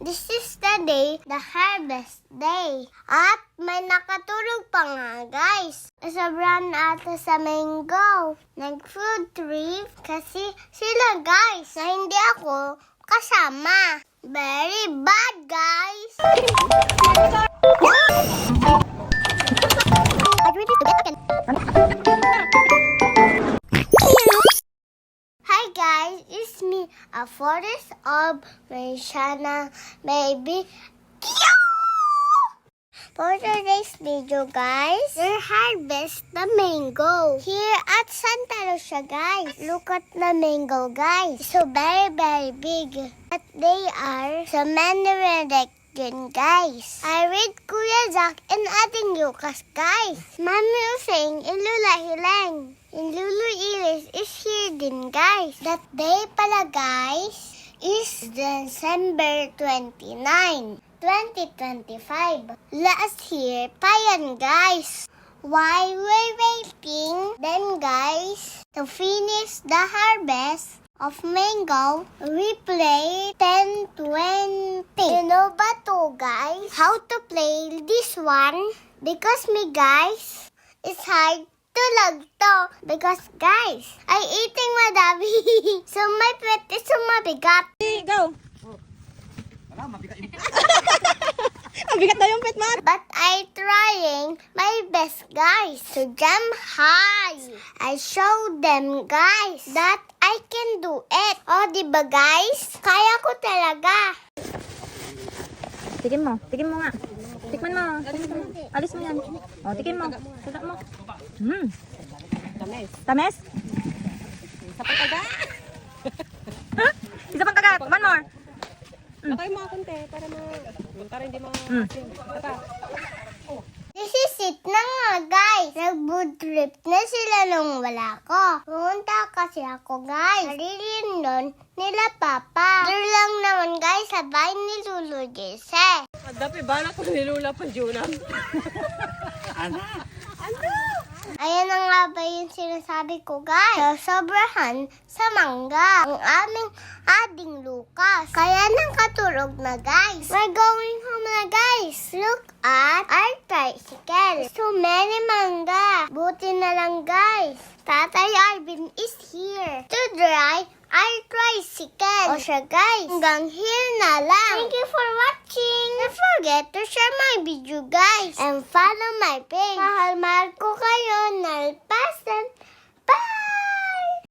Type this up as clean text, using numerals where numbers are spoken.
This is the day, the harvest day. At may nakatulog pa nga, guys. Sobrang ata sa mango. Nag-food trip kasi sila, guys, na hindi ako kasama. Very bad, guys. Hi guys, it's me, a forest of Marciana baby. For today's video, guys, we harvest the mango here at Santa Lucia, guys. Look at the mango, guys. So very big. But they are so many direction, guys. I read Kuya Jack and Ating Lucas, guys. Mami Useng and Lula Hileng. And Lulu Iris is here din, guys. That day pala, guys, is December 29, 2025. Last year pa yan, guys. While we're waiting, then guys, to finish the harvest of mango, we play 10-20. You know ba to, guys? How to play this one? Because me, guys, it's hard to lag to. Because, guys, I eating madami. So, my pet is so mabigat. Go! Wala, mabigat yung mabigat daw yung pet, Mar. But I trying my best, guys, to jump high. I show them, guys, that I can do it. Oh, diba, guys? Kaya ko talaga. Tikim mo nga. Tikman mo. Alis mo yan. O, tikim mo. Tada mo. Tamis? Isa pang taga. Isa pang kagat. One more. Lakay mo konti para hindi maasin. Ito. This is it na nga, guys. Nag-food trip na sila nung wala ko. Pumunta kasi ako, guys. Marilin nun nila Papa. Doon lang naman, guys, sa bahay ni Lulu Jesse. Dapat ba na kung nilula pa Junam? Ayan na nga ba yung sinasabi ko, guys? Sobrahan sa mangga. Ang aming ading Lucas. Kaya nang katulog na, guys. We're going home na, guys. Look at our tricycle. So many mangga. Buti na lang, guys. Tatay Arvin is here to drive our tricycle. O siya, guys. Hanggang here na lang. Thank you for watching. Don't forget to share my video, guys. And follow my page. Mahal-mahal ko kayo. Nalpasan. Bye!